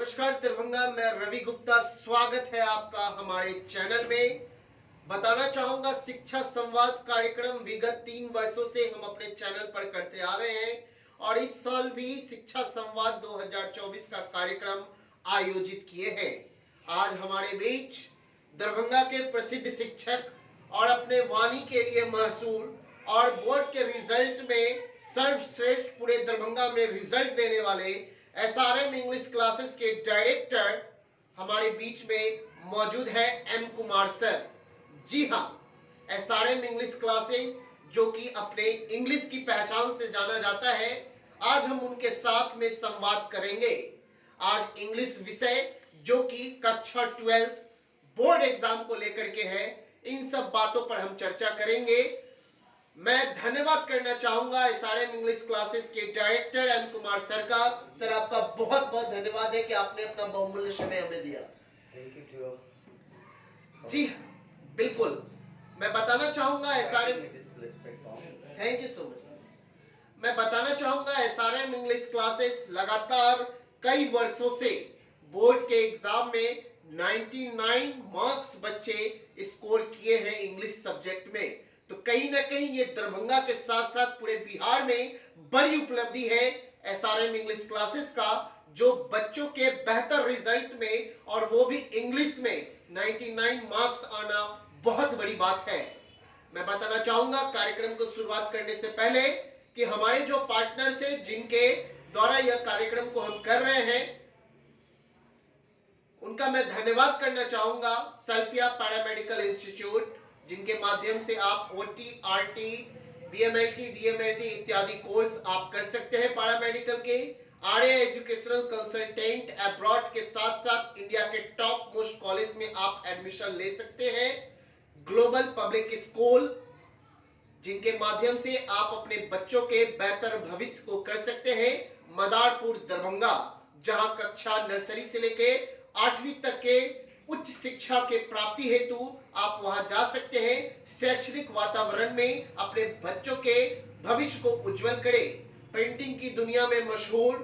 नमस्कार दरभंगा, मैं रवि गुप्ता। स्वागत है आपका हमारे चैनल में। बताना चाहूंगा, शिक्षा संवाद कार्यक्रम विगत 3 वर्षों से हम अपने चैनल पर करते आ रहे हैं और इस साल भी शिक्षा संवाद 2024 का कार्यक्रम आयोजित किए हैं। आज हमारे बीच दरभंगा के प्रसिद्ध शिक्षक और अपने वाणी के लिए मशहूर और बोर्ड के रिजल्ट में सर्वश्रेष्ठ पूरे दरभंगा में रिजल्ट देने वाले एसआरएम इंग्लिश क्लासेस के डायरेक्टर हमारे बीच में मौजूद है एम कुमार सर। जी हाँ, एसआरएम इंग्लिश क्लासेस जो कि अपने इंग्लिश की पहचान से जाना जाता है, आज हम उनके साथ में संवाद करेंगे। आज इंग्लिश विषय जो कि कक्षा 12 बोर्ड एग्जाम को लेकर के है, इन सब बातों पर हम चर्चा करेंगे। मैं धन्यवाद करना चाहूंगा एसआरएम इंग्लिश क्लासेस के डायरेक्टर एम कुमार सर का। सर, आपका बहुत बहुत धन्यवाद है कि आपने अपना बहुमूल्य समय हमें दिया। थैंक यू टू जी बिल्कुल, मैं बताना चाहूंगा SRM platform. Thank you so much. मैं बताना चाहूंगा एसआरएम इंग्लिश क्लासेस लगातार कई वर्षों से बोर्ड के एग्जाम में 99 मार्क्स बच्चे स्कोर किए हैं इंग्लिश सब्जेक्ट में। तो कहीं ना कहीं ये दरभंगा के साथ साथ पूरे बिहार में बड़ी उपलब्धि है एसआरएम इंग्लिश क्लासेस का, जो बच्चों के बेहतर रिजल्ट में और वो भी इंग्लिश में 99 मार्क्स आना बहुत बड़ी बात है। मैं बताना चाहूंगा कार्यक्रम को शुरुआत करने से पहले कि हमारे जो पार्टनर्स हैं जिनके द्वारा यह कार्यक्रम को हम कर रहे हैं, उनका मैं धन्यवाद करना चाहूंगा। सल्फिया पैरामेडिकल इंस्टीट्यूट, जिनके माध्यम से आप ओटी, आरटी, बीएमएलटी, डीएमएलटी इत्यादि कोर्स आप कर सकते हैं पैरामेडिकल के। आर्य एजुकेशनल कंसल्टेंट अब्रॉड के साथ साथ इंडिया के टॉप मोस्ट कॉलेज में आप एडमिशन ले सकते हैं। ग्लोबल पब्लिक स्कूल, जिनके माध्यम से आप अपने बच्चों के बेहतर भविष्य को कर सकते हैं। मदारपुर दरभंगा, जहां कक्षा नर्सरी से लेके 8वीं तक के उच्च शिक्षा के प्राप्ति हेतु आप वहां जा सकते हैं। शैक्षणिक वातावरण में अपने बच्चों के भविष्य को उज्जवल करें। प्रिंटिंग की दुनिया में मशहूर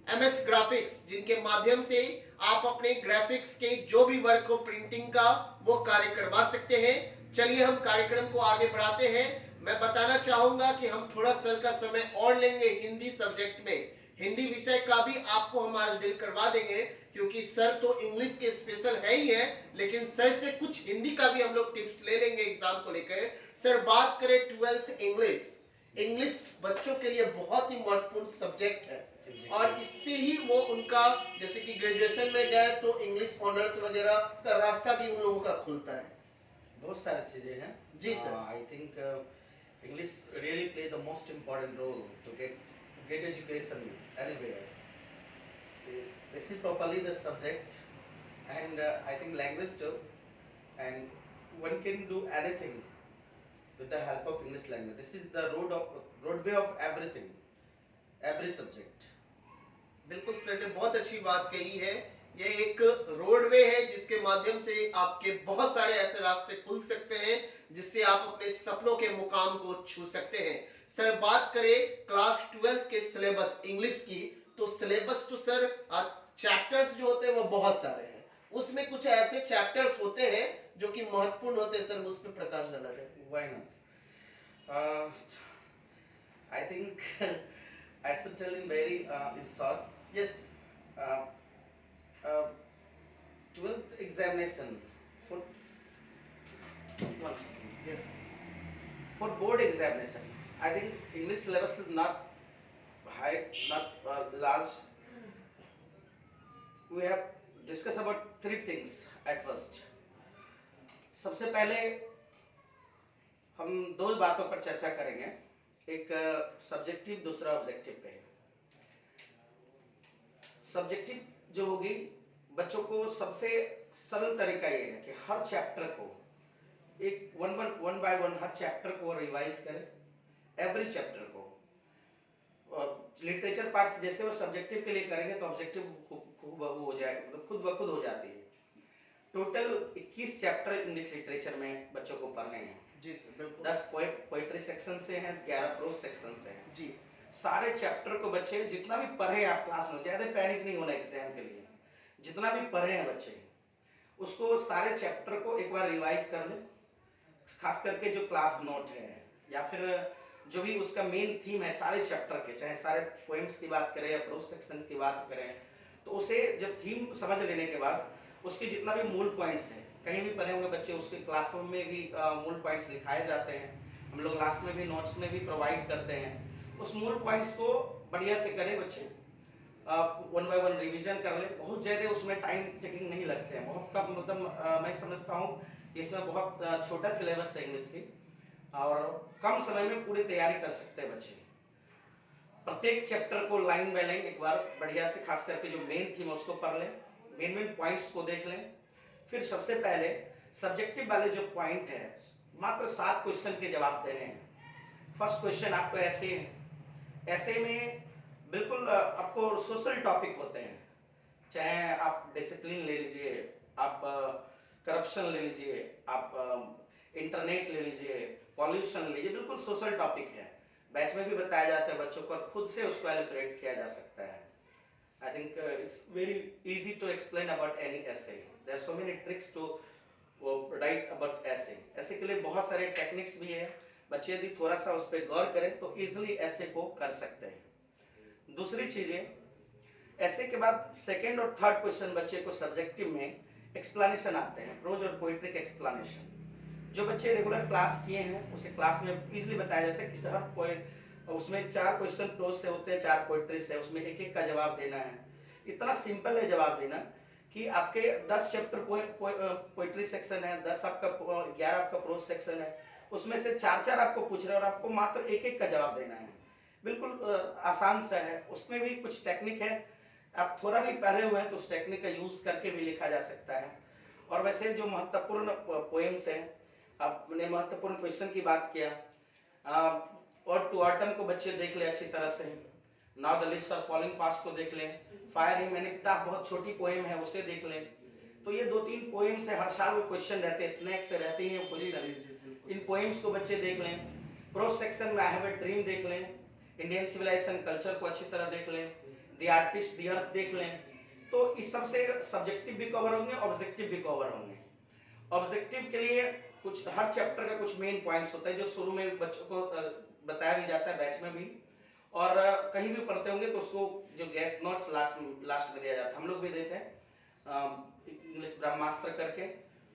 एमएस ग्राफिक्स, जिनके माध्यम से आप अपने ग्राफिक्स के जो भी वर्क हो प्रिंटिंग का, वो कार्य करवा सकते हैं। चलिए हम कार्यक्रम को आगे बढ़ाते हैं। मैं बताना चाहूंगा कि हम थोड़ा सर का समय और लेंगे हिंदी सब्जेक्ट में। हिंदी विषय का भी आपको हम आज डील करवा देंगे, क्योंकि सर तो इंग्लिश के स्पेशल है ही है, लेकिन सर से कुछ हिंदी का भी हम लोग टिप्स ले लेंगे एग्जाम को लेकर। सर, बात करें 12th इंग्लिश, इंग्लिश बच्चों के लिए बहुत ही महत्वपूर्ण सब्जेक्ट है और इससे ही वो उनका, जैसे कि ग्रेजुएशन में गए तो इंग्लिश ऑनर्स वगैरह का रास्ता भी उन लोगों का खुलता है। बहुत सारी चीजें हैं। जी sir. I think English really play the most important role to get education anywhere. This is properly the subject, and I think language too, and one can do anything with the help of English language. This is the roadway of everything, every subject. बिल्कुल sir ने बहुत अच्छी बात कही है। ये एक roadway है जिसके माध्यम से आपके बहुत सारे ऐसे रास्ते खुल सकते हैं जिससे आप अपने सपनों के मुकाम को छू सकते हैं। सर, बात करें क्लास 12 के सिलेबस इंग्लिश की, तो सिलेबस तो सर चैप्टर्स जो होते हैं वो बहुत सारे हैं। उसमें कुछ ऐसे चैप्टर्स होते हैं जो कि महत्वपूर्ण होते हैं। सर, उस पर प्रकाश डाला जाए। Why not? I think I should tell in very in short. Yes. 12th examination for yes. for board examination, I think English syllabus is not high, not large. We have discussed about 3 things at first. सबसे पहले हम 2 बातों पर चर्चा करेंगे, एक subjective, दूसरा objective पे। सब्जेक्टिव जो होगी, बच्चों को सबसे सरल तरीका ये है कि हर चैप्टर को एक one by one her chapter को रिवाइज करें, एवरी चैप्टर को। लिटरेचर पार्ट्स जैसे वो सब्जेक्टिव के लिए करेंगे तो ऑब्जेक्टिव हो जाएगा, मतलब खुद ब खुद हो जाती है। टोटल 21 चैप्टर इंग्लिश लिटरेचर में बच्चों को पढ़ने हैं। जी सर, बिल्कुल। 10 पोएट्री सेक्शन से हैं, 11 प्रोज सेक्शन से हैं। जी। सारे चैप्टर को बच्चे जितना भी पढ़े आप क्लास में, ज्यादा पैनिक नहीं होना एग्जाम के लिए। जितना भी पढ़े हैं बच्चे उसको सारे चैप्टर को एक बार रिवाइज कर लें, खास करके जो क्लास नोट है या फिर जो भी उसका मेन थीम है सारे चैप्टर के, चाहे सारे पोएम्स की बात करें या प्रोज सेक्शन की बात करें, तो उसे जब थीम समझ लेने के बाद उसके जितना भी मूल पॉइंट्स हैं, कहीं भी पढ़े होंगे बच्चे उसके क्लासरूम में भी मूल पॉइंट्स लिखाए जाते हैं, हम लोग लास्ट में भी नोट्स में भी प्रोवाइड करते हैं। उस मूल पॉइंट्स को बढ़िया से करें बच्चे, वन बाय वन रिवीजन कर ले, बहुत ज़्यादा उसमें टाइम टेकिंग नहीं लगते हैं, बहुत कम, मतलब मैं समझता हूँ इसमें बहुत छोटा सिलेबस है इंग्लिश की और कम समय में पूरी तैयारी कर सकते हैं बच्चे। प्रत्येक चैप्टर को लाइन बाय लाइन एक बार बढ़िया से, खास करके जो मेन थीम है उसको पढ़ लें, मेन पॉइंट्स को देख लें। फिर सबसे पहले सब्जेक्टिव वाले जो पॉइंट है, मात्र 7 क्वेश्चन के जवाब देने हैं। फर्स्ट क्वेश्चन आपको ऐसे है, ऐसे में बिल्कुल आपको सोशल टॉपिक होते हैं, चाहे आप डिसिप्लिन ले लीजिए, आप करप्शन ले लीजिए, आप इंटरनेट ले लीजिए, पॉल्यूशन ले लीजिए, बिल्कुल सोशल टॉपिक है। बैच में भी बताया जाता है बच्चों को, खुद से उसको एलिब्रेट किया जा सकता है। I think it's very easy to explain about any essay. There are so many tricks to write about essay. ऐसे के लिए बहुत सारे टेक्निक्स भी है, बच्चे यदि थोड़ा सा उस पर गौर करें तो इजीली ऐसे को कर सकते हैं। दूसरी चीजें, ऐसे के बाद सेकेंड और थर्ड क्वेश्चन बच्चे को सब्जेक्टिव में एक्सप्लेनेशन आते हैं, प्रोज और पोइट्री के एक्सप्लेनेशन। जो बच्चे रेगुलर क्लास किए हैं उसे क्लास में इजीली बताया जाता है कि हर पोइट, उसमें 4 क्वेश्चन प्रोज से होते हैं, 4 पोइट्री से, उसमें एक एक का जवाब देना है। इतना सिंपल है जवाब देना कि आपके 10 चैप्टर पोइट्री सेक्शन है, 10 आपका 11 आपका प्रोज सेक्शन है, उसमें से 4-4 आपको पूछ रहे हैं और आपको मात्र एक एक का जवाब देना है। बिल्कुल आसान सा है, उसमें भी कुछ टेक्निक है, आप थोड़ा भी पढ़े हुए हैं तो उस टेक्निक का यूज करके भी लिखा जा सकता है। और वैसे जो महत्वपूर्ण पोएम्स हैं, आपने महत्वपूर्ण क्वेश्चन की बात किया, और टू ऑटम को बच्चे देख ले अच्छी तरह से, now the leaves are falling fast को देख लें, फायर इन मैनी किताब बहुत छोटी पोएम है उसे देख लें। तो ये 2-3 पोएम्स है, हर साल वो क्वेश्चन रहते हैं, स्नैक से रहते हैं क्वेश्चन, इन पोएम्स को बच्चे देख लें। प्रोज सेक्शन में आई हैव अ ड्रीम देख लें, इंडियन सिविलाइजेशन कल्चर को अच्छी तरह देख लें, द आर्टिस्ट द अर्थ देख लें। तो इस सब से सब्जेक्टिव भी कवर होंगे, ऑब्जेक्टिव भी कवर होंगे। ऑब्जेक्टिव के लिए कुछ हर चैप्टर का कुछ मेन पॉइंट्स होता है जो शुरू में बच्चों को बताया भी जाता है बैच में भी, और कहीं भी पढ़ते होंगे तो उसको जो गेस्ट नोट्स लास्ट में दिया जाता है, हम लोग भी देते हैं इंग्लिश ब्रह्मास्त्र करके,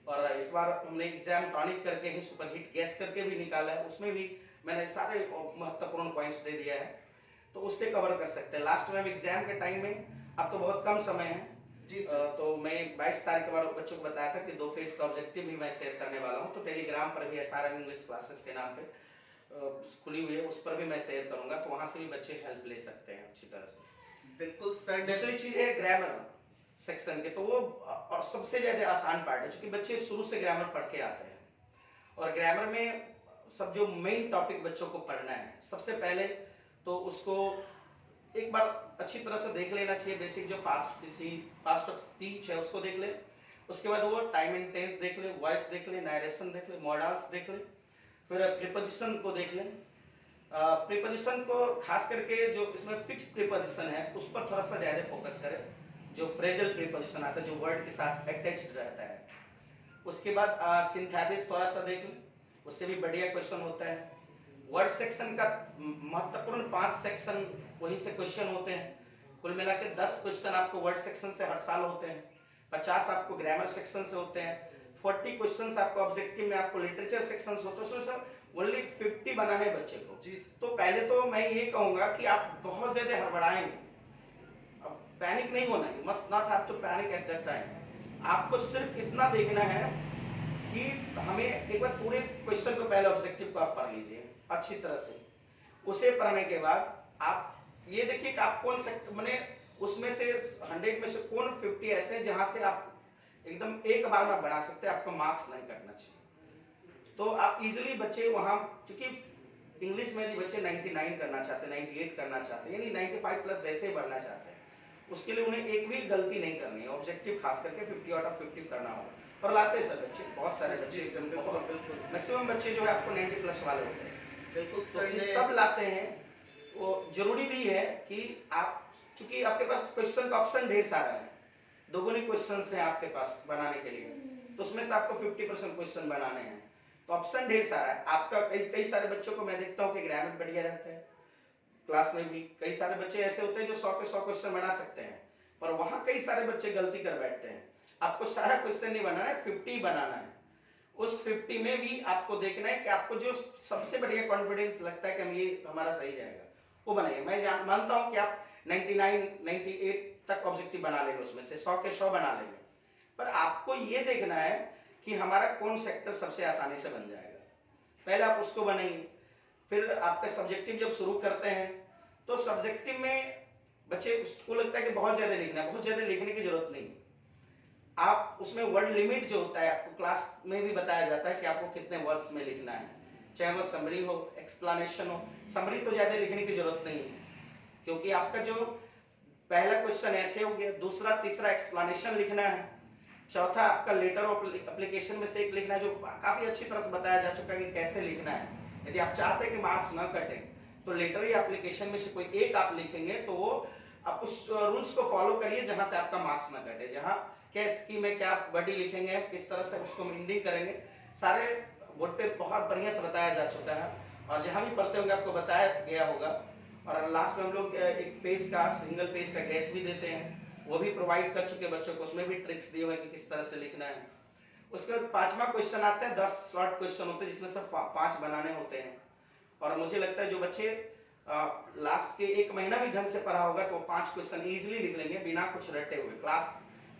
और इस बार हमने एग्जाम टॉनिक करके ही सुपरहिट गैस करके भी निकाला है, उसमें भी मैंने सारे महत्वपूर्ण पॉइंट्स दे दिया है, तो उससे कवर कर सकते हैं। लास्ट में एग्जाम के टाइम में, अब तो बहुत कम समय है जी तो मैं 22 तारीख के बाद बच्चों को बताया था कि 2 पेज का ऑब्जेक्टिव भी मैं शेयर करने वाला हूँ, तो टेलीग्राम पर भी SRM इंग्लिश क्लासेस के नाम पे खुली हुई है, उस पर भी मैं शेयर करूंगा, तो वहां से भी बच्चे हेल्प ले सकते हैं अच्छी तरह से। बिल्कुल सर। दूसरी चीज है ग्रामर सेक्शन के, तो वो और सबसे ज्यादा आसान पार्ट है, क्योंकि बच्चे शुरू से ग्रामर पढ़ के आते हैं, और ग्रामर में सब जो मेन टॉपिक बच्चों को पढ़ना है, सबसे पहले तो उसको एक बार अच्छी तरह से देख लेना चाहिए, बेसिक जो पास्ट ऑफ स्पीच है उसको देख ले, उसके बाद वो टाइम एंड टेंस देख ले, वॉइस देख ले, नरेशन देख ले, मॉडल्स देख ले, फिर प्रीपोजिशन को देख लें। प्रीपोजिशन को खास करके जो इसमें फिक्स प्रीपोजिशन है उस पर थोड़ा सा ज़्यादा फोकस करें, जो फ्रेजल प्रीपोजिशन आता है जो वर्ड के साथ अटैच्ड रहता है। उसके बाद सिंथेसिस थोड़ा सा देख लें, उससे भी बढ़िया क्वेश्चन होता है। वर्ड सेक्शन का महत्वपूर्ण 5 सेक्शन वहीं से क्वेश्चन होते हैं, कुल मिला के 10 क्वेश्चन आपको वर्ड सेक्शन से हर साल होते हैं, 50 आपको ग्रामर सेक्शन से होते हैं, 40 क्वेश्चंस आपको ऑब्जेक्टिव में आपको लिटरेचर सेक्शंस होते हैं, उसमें सब ओनली 50 बनाने बच्चे को जी। तो पहले तो मैं ये कहूंगा कि आप बहुत ज्यादा हड़बड़ाएं, अब पैनिक नहीं होना है, must not have to panic at that time. आपको सिर्फ इतना देखना है कि हमें एक बार पूरे क्वेश्चन को पहले ऑब्जेक्टिव को आप पढ़ लीजिए अच्छी तरह से, उसे पढ़ने के बाद आप ये देखिए कि आप कौन सेक्टर मैंने उसमें से 100 में से कौन 50 ऐसे हैं जहां से आप एकदम एक बार में बना सकते हैं, आपको मार्क्स नहीं कटना चाहिए। तो आप इजीली बच्चे वहां, क्योंकि इंग्लिश में भी बच्चे 99 करना चाहते हैं, 98 करना चाहते हैं, यानी 95 प्लस जैसे ही बढ़ना चाहते हैं, उसके लिए उन्हें एक भी गलती नहीं करनी है, ऑब्जेक्टिव खास करके 50 आउट ऑफ 50 करना होगा। और लाते हैं सर बच्चे, बहुत सारे बच्चे, मैक्सिमम बच्चे जो है आपको 90 प्लस वाले होते हैं, बिल्कुल सर। तब लाते हैं, वो जरूरी भी है कि आप, चूंकि आपके पास क्वेश्चन का ऑप्शन ढेर सारा है, दोगुनी क्वेश्चंस हैं आपके पास बनाने के लिए, तो उसमें से आपको 50% क्वेश्चन बनाने हैं। तो ऑप्शन ढेर सारा है आपका। कई सारे बच्चों को मैं देखता हूँ कि ग्रामर बढ़िया रहता है, क्लास में भी कई सारे बच्चे ऐसे होते हैं जो 100 के 100 क्वेश्चन बना सकते हैं, पर वहां कई सारे बच्चे गलती कर बैठते हैं। आपको सारा क्वेश्चन नहीं बनाना है, 50 बनाना है। उस 50 में भी आपको देखना है कि आपको जो सबसे बढ़िया कॉन्फिडेंस लगता है कि हम ये हमारा सही जाएगा, वो बनाइए। मैं मानता हूं कि आप 99 98 तक ऑब्जेक्टिव बना लेंगे, उसमें से 100 के 100 बना लेंगे, पर आपको ये देखना है कि हमारा कौन सेक्टर सबसे आसानी से बन जाएगा, पहले आप उसको बनाइए। फिर आपका सब्जेक्टिव जब शुरू करते हैं तो सब्जेक्टिव में बच्चे को लगता है कि बहुत ज्यादा लिखना है, बहुत ज्यादा लिखने की जरूरत नहीं। आप उसमें वर्ड लिमिट जो होता है, आपको क्लास में भी बताया जाता है कि आपको कितने वर्ड्स में लिखना है, चाहे वो समरी हो, एक्सप्लेनेशन हो। समरी तो ज्यादा लिखने की जरूरत नहीं है, क्योंकि आपका जो पहला क्वेश्चन ऐसे हो गया, दूसरा तीसरा एक्सप्लेनेशन लिखना है, चौथा आपका लेटर ऑफ एप्लीकेशन में से एक लिखना है, जो काफी अच्छी तरह से बताया जा चुका है कि कैसे लिखना है। यदि आप चाहते हैं कि मार्क्स ना कटे तो लेटर या एप्लीकेशन में से कोई एक आप लिखेंगे, तो वो आप उस रूल्स को फॉलो करिए जहां से आपका मार्क्स ना कटे, जहां क्या स्कीम में क्या बॉडी लिखेंगे, किस तरह से उसको इंडिंग करेंगे, सारे बोर्ड पे बहुत बढ़िया से बताया जा चुका है, और जहां भी पढ़ते होंगे आपको बताया गया होगा। और लास्ट में हम लोग एक पेज का, सिंगल पेज का गैस भी देते हैं, वो भी प्रोवाइड कर चुके बच्चों को, उसमें भी ट्रिक्स दिए हुए कि किस तरह से लिखना है। उसके बाद पांचवा क्वेश्चन आते हैं, 10 शॉर्ट क्वेश्चन होते हैं जिसमें से 5 बनाने होते हैं। और मुझे लगता है जो बच्चे लास्ट के 1 महीना भी ढंग से पढ़ा होगा तो 5 क्वेश्चन इजीली लिख लेंगे बिना कुछ रटे हुए, क्लास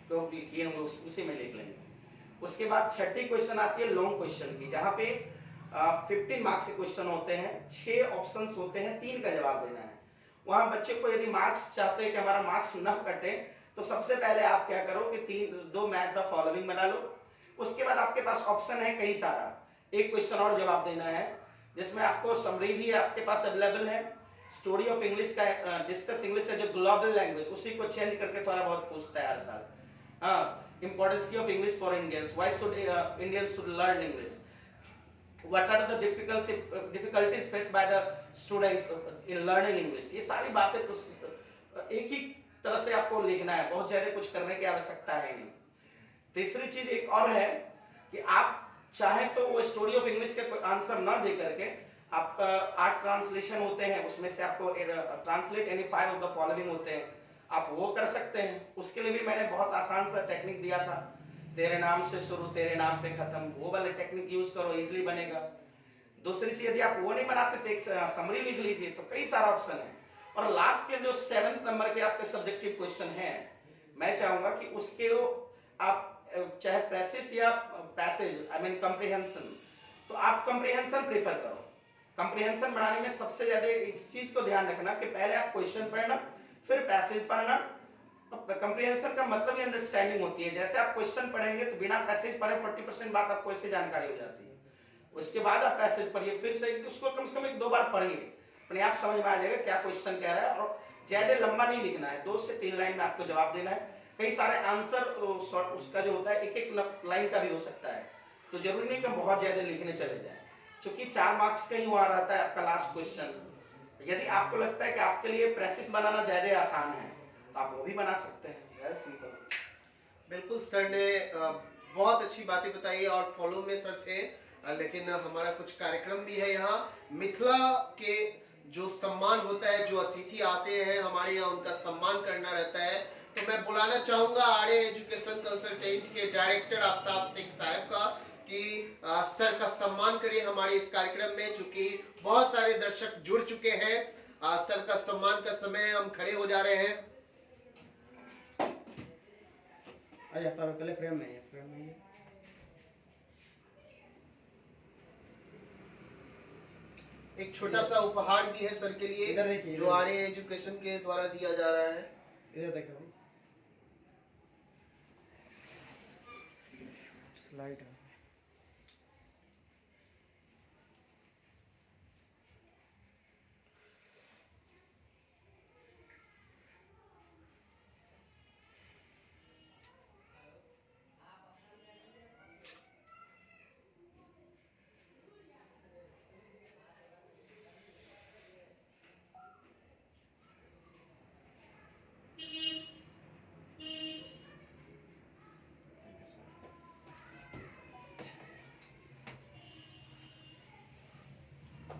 को भी किए होंगे उसी में लिख लेंगे। उसके बाद छठी क्वेश्चन आती है लॉन्ग क्वेश्चन की, जहां पे 15 मार्क्स के क्वेश्चन होते हैं, 6 ऑप्शंस होते हैं, 3 का जवाब देना है। वहां बच्चे को यदि मार्क्स चाहते हैं कि हमारा मार्क्स न कटे, तो सबसे पहले आप क्या करो कि 2 मैच द फॉलोइंग बना लो। उसके बाद आपके पास ऑप्शन है कई सारा, एक क्वेश्चन और जवाब देना है, जिसमें आपको समरी भी आपके पास अवेलेबल है, स्टोरी ऑफ इंग्लिश का, डिस्कस इंग्लिश है जो ग्लोबल लैंग्वेज, उसी को चेंज करके थोड़ा बहुत पूछता है हर साल। हाँ, importance of English for Indians, why should Indians should learn English, what are the difficulties faced by the students in learning English, ये सारी बातें एक ही तरह से आपको लिखना है, बहुत ज्यादा कुछ करने की आवश्यकता है नहीं। तीसरी चीज एक और है कि आप चाहे तो वो स्टोरी ऑफ इंग्लिश का कोई आंसर ना दे करके आप 8 ट्रांसलेशन होते हैं, उसमें से आपको translate any 5 of the following होते हैं, आप वो कर सकते हैं। उसके लिए भी मैंने बहुत आसान सा टेक्निक दिया था, तेरे नाम से शुरू तेरे नाम पे खत्म, वो वाले टेक्निक यूज करो, इजीली बनेगा। दूसरी चीज, यदि आप वो नहीं बनाते तो एक समरी लिख लीजिए, तो कई सारा ऑप्शन है। और लास्ट के जो 7th नंबर के आपके सब्जेक्टिव क्वेश्चन हैं, मैं चाहूंगा कि उसके आप चाहे पैसेज या पैसेज, आई मीन कंप्रीहेंशन, तो आप कंप्रीहेंशन प्रेफर करो। कंप्रीहेंशन बनाने में सबसे ज्यादा इस चीज को ध्यान रखना कि पहले आप क्वेश्चन पढ़ना, फिर पैसेज पढ़ना। कंप्रीहेंशन का मतलब ही अंडरस्टैंडिंग होती है, जैसे आप क्वेश्चन पढ़ेंगे तो बिना पैसेज पढ़े 40% बात आपको इससे जानकारी हो जाती है, उसके बाद आप पैसेज पढ़िए, फिर से उसको कम से कम 1-2 बार पढ़िए, अपने आप समझ में आ जाएगा क्या क्वेश्चन कह रहा है। और ज्यादा लंबा नहीं लिखना है, 2 से 3 लाइन में आपको जवाब देना है। कई सारे आंसर उसका जो होता है 1-1 लाइन का भी हो सकता है, तो जरूरी नहीं कि हम बहुत ज्यादा लिखने चले जाए, क्योंकि 4 मार्क्स का ही हुआ रहता है आपका लास्ट क्वेश्चन। यदि आपको लगता है कि आपके लिए प्रेसिस बनाना ज्यादा आसान है तो आप वो भी बना सकते हैं, वेरी सिंपल। बिल्कुल, सर ने बहुत अच्छी बातें बताई और फॉलो में सर थे, लेकिन हमारा कुछ कार्यक्रम भी है यहाँ। मिथिला के जो सम्मान होता है, जो अतिथि आते हैं हमारे यहाँ, उनका सम्मान करना रहता है। तो मैं बुलाना चाहूंगा आर्य एजुकेशन कंसल्टेंट के डायरेक्टर आफ्ताब शेख साहब का कि सर का सम्मान करिए हमारे इस कार्यक्रम में, चूंकि बहुत सारे दर्शक जुड़ चुके हैं। सर का सम्मान का समय, हम खड़े हो जा रहे हैं। अरे पहले फ्रेम में है। एक छोटा सा उपहार भी है सर के लिए, इधर देखिए, जो आर्य एजुकेशन के द्वारा दिया जा रहा है। इधर देखो, स्लाइड है।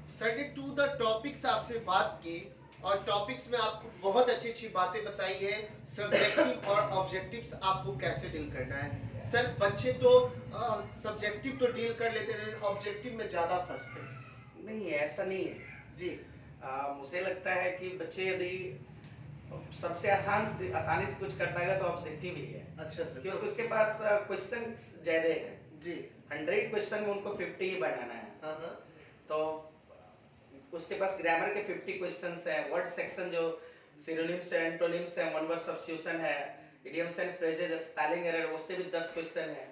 सर ने टू द टॉपिक्स आपसे बात की और टॉपिक्स में आपको बहुत अच्छी अच्छी बातें बताई है, सब्जेक्टिव और ऑब्जेक्टिव्स आपको कैसे डील करना है। सर बच्चे तो सब्जेक्टिव तो डील कर लेते हैं, ऑब्जेक्टिव में ज़्यादा फंसते हैं। नहीं, ऐसा नहीं है जी। मुझे लगता है कि बच्चे यदि सबसे आसानी से कुछ कर पाएगा तो ऑब्जेक्टिव ही है। अच्छा सर। क्योंकि उसके पास क्वेश्चन ज्यादा है जी। 100 क्वेश्चन में उनको 50 ही बनाना है। हाँ हाँ। तो उसके पास ग्रामर के 50 क्वेश्चंस हैं, वर्ड सेक्शन जो सिनोनिम्स है, एंटोनिम्स है, वन वर्ड सब्स्टिट्यूशन है, idioms and phrases, spelling error, उससे भी 10 क्वेश्चन है।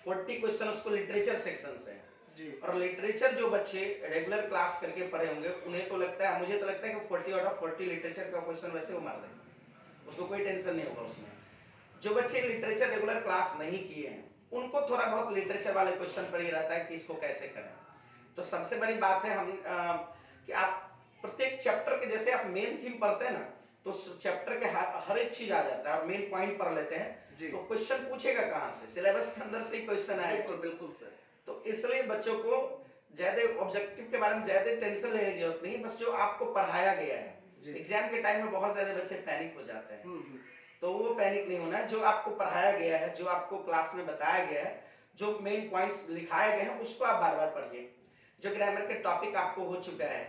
40 क्वेश्चन उसको लिटरेचर सेक्शन से है। जी। और लिटरेचर जो बच्चे रेगुलर क्लास करके पढ़े होंगे उन्हें तो लगता है, मुझे तो लगता है कि 40 आउट ऑफ 40 लिटरेचर का क्वेश्चन वैसे वो मार देंगे, उसको कोई टेंशन नहीं होगा उसमें। जो बच्चे लिटरेचर रेगुलर क्लास नहीं किए हैं उनको थोड़ा बहुत लिटरेचर वाले क्वेश्चन पर ही रहता है कि इसको कैसे करें। तो सबसे बड़ी बात है कि आप प्रत्येक चैप्टर के, जैसे आप मेन थीम पढ़ते हैं ना, तो चैप्टर के हर एक चीज आ जाता है और मेन पॉइंट पढ़ लेते हैं जी। तो क्वेश्चन पूछेगा कहाँ से, सिलेबस के अंदर से ही क्वेश्चन आएगा। बिल्कुल बिल्कुल सर। तो इसलिए बच्चों को ज्यादा ऑब्जेक्टिव के बारे में ज्यादा टेंशन लेने की जरूरत नहीं, बस जो आपको पढ़ाया गया है। एग्जाम के टाइम में बहुत ज्यादा बच्चे पैनिक हो जाते हैं, तो वो पैनिक नहीं होना है। जो आपको पढ़ाया गया है, जो आपको क्लास में बताया गया है, जो मेन पॉइंट्स लिखाए गए हैं उसको आप बार बार पढ़िए। जो ग्रामर के टॉपिक आपको हो चुका है,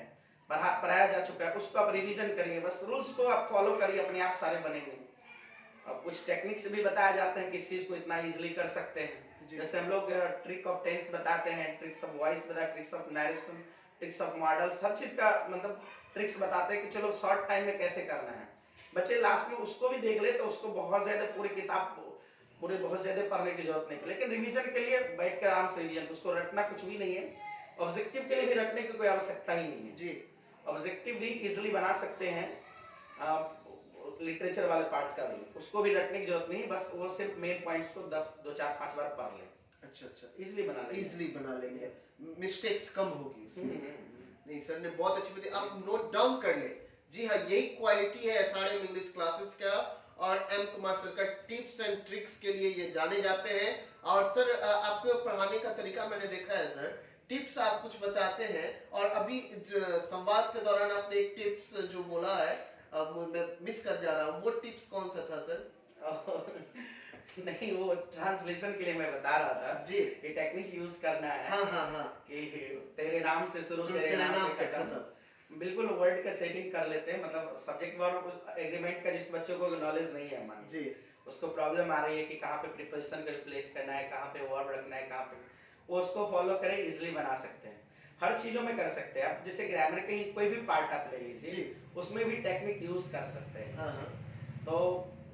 पढ़ाया जा चुका है, उसको आप रिवीजन करिए। बस रूल्स को आप फॉलो करिए, अपने आप सारे बनेंगे। अब कुछ टेक्निक्स भी बताए जाते हैं किस चीज को इतना इजीली कर सकते हैं। जैसे हम लोग ट्रिक ऑफ टेंस बताते हैं, ट्रिक्स ऑफ वॉइस बताते हैं, tricks of narration, tricks of models, हर चीज का मतलब ट्रिक्स बताते हैं कि चलो शॉर्ट टाइम में कैसे करना है। बच्चे लास्ट में उसको भी देख ले तो उसको बहुत ज्यादा पूरी किताब बहुत ज्यादा पढ़ने की जरूरत नहीं है, लेकिन रिवीजन के लिए बैठ कर आराम से रिवीजन, उसको रटना कुछ भी नहीं है। ऑब्जेक्टिव के लिए भी रटने की कोई आवश्यकता ही नहीं है जी। ऑब्जेक्टिव भी इजीली बना सकते हैं, लिटरेचर वाले पार्ट का भी, उसको भी रटने की जरूरत नहीं, बस वो सिर्फ मेन पॉइंट्स को 2 4 5 बार पढ़ ले। अच्छा अच्छा। इजीली बना लेंगे, मिस्टेक्स कम होगी उसमें। नहीं सर ने बहुत अच्छी बात, आप नोट डाउन कर ले। जी हाँ, यही क्वालिटी है एसआरएम इंग्लिश क्लासेस का, और एम कुमार सर का टिप्स एंड ट्रिक्स के लिए ये जाने जाते हैं। और सर आपके पढ़ाने का तरीका मैंने देखा है सर, टिप्स आप कुछ बताते हैं, और अभी संवाद के दौरान आपने एक टिप्स जो बोला है, अब मैं मिस कर जा रहा हूँ, वो टिप्स कौन सा था सर? नहीं, वो ट्रांसलेशन के लिए मैं बता रहा था जी। ये टेक्निक यूज करना है। हाँ हाँ हाँ। कि तेरे नाम से शुरू, तेरे नाम पे खत्म। बिल्कुल वर्ड का सेटिंग कर लेते हैं, मतलब सब्जेक्ट वर्ब एग्रीमेंट का जिस बच्चों को नॉलेज नहीं है मान जी, उसको प्रॉब्लम आ रही है कि कहाँ पे प्रीपोजिशन का रिप्लेस करना है, कहाँ पे वर्ब रखना है, कहाँ पे, वो उसको फॉलो करें, इजीली बना सकते हैं। हर चीजों में कर सकते हैं आप, जैसे ग्रामर के ही कोई भी पार्ट आप ले लीजिए, उसमें भी टेक्निक यूज कर सकते हैं। हाँ। तो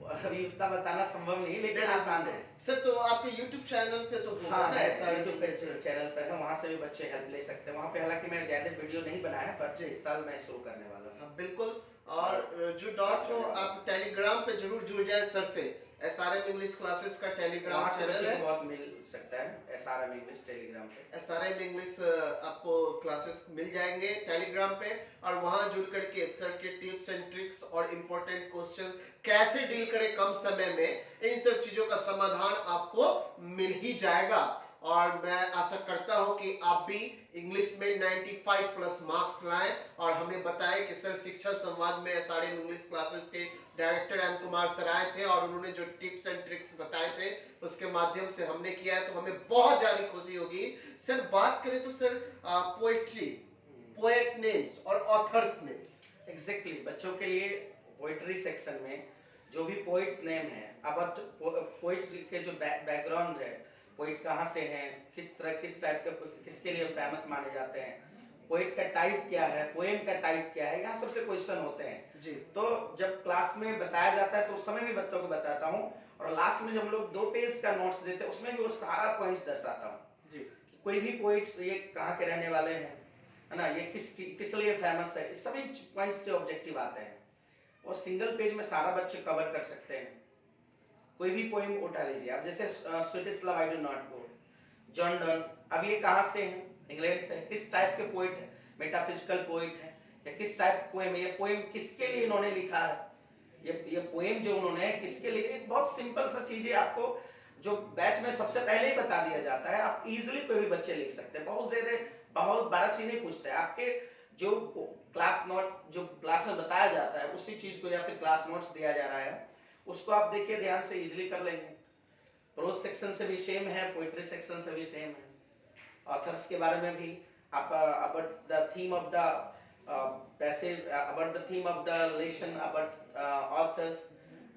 अभी उतना बताना संभव नहीं, लेकिन आसान है सर। तो आपके YouTube चैनल पे तो हाँ, YouTube चैनल पर है, वहाँ से भी बच्चे हेल्प ले सकते हैं। वहाँ पे हालांकि मैं ज्यादा वीडियो नहीं बनाया, पर इस साल मैं शुरू करने वाला हूँ। बिल्कुल। और जो डॉट हो, आप टेलीग्राम पे जरूर जुड़ जाए सर से। एसआरएम इंग्लिश क्लासेस का टेलीग्राम चैनल है, बहुत मिल सकता है एसआरएम इंग्लिश टेलीग्राम पे। एसआरएम इंग्लिश आपको क्लासेस मिल जाएंगे टेलीग्राम पे, और वहां जुड़ करके सर के टिप्स एंड ट्रिक्स और इम्पोर्टेंट क्वेश्चन कैसे डील करें कम समय में, इन सब चीजों का समाधान आपको मिल ही जाएगा। और मैं आशा करता हूं कि आप भी इंग्लिश में 95 प्लस मार्क्स लाएं, और हमें बताएं कि सर शिक्षा संवाद में एसआरएम इंग्लिश क्लासेस के डायरेक्टर एम कुमार सर आए थे, और उन्होंने जो टिप्स एंड ट्रिक्स बताए थे उसके माध्यम से हमने किया है, तो हमें बहुत ज्यादा खुशी होगी। सर बात करें तो सर पोएट्री, पोएट नेम्स और ऑथर्स नेम्स। एग्जैक्टली, बच्चों के लिए पोएट्री सेक्शन में जो भी पोइट्स नेम है, अब पोइट्स के जो बैकग्राउंड है, पोइट कहाँ से हैं, किस टाइप के, किसके लिए फेमस माने जाते हैं, पोइट का टाइप क्या है, पोएम का टाइप क्या है, यहाँ सबसे क्वेश्चन होते हैं जी। तो जब क्लास में बताया जाता है तो उस समय भी बच्चों को बताता हूँ, और लास्ट में जब हम लोग 2 पेज का नोट्स देते हैं उसमें भी वो सारा पॉइंट्स दर्शाता हूँ जी। कोई भी पोइट्स ये कहाँ के रहने वाले हैं, है ना, ये किस लिए फेमस है, इस सभी पॉइंट्स के ऑब्जेक्टिव आते हैं, और सिंगल पेज में सारा बच्चे कवर कर सकते हैं। कोई भी पोएम उठा लीजिए आप, जैसे sweetest love I do not go, John Donne, अब ये कहाँ से हैं, इंग्लैंड से, किस टाइप के पोइट है, मेटाफिजिकल पोइट है या किस टाइप पोएम है, ये पोएम किसके लिए इन्होंने लिखा है, ये पोएम जो उन्होंने किसके लिए, एक बहुत सिंपल सा चीज है, आपको जो बैच में सबसे पहले ही बता दिया जाता है, आप इजीली कोई भी बच्चे लिख सकते हैं, बहुत बड़ा चीज नहीं पूछते, आपके जो क्लास नोट जो क्लास में बताया जाता है उसी चीज को या फिर क्लास नोट्स दिया जा रहा है उसको आप देखिए ध्यान से इजीली कर लेंगे। प्रोज सेक्शन से भी सेम है, पोइट्री सेक्शन से भी सेम है। ऑथर्स के बारे में भी आप about the theme of the passage, about the theme of the lesson, about authors,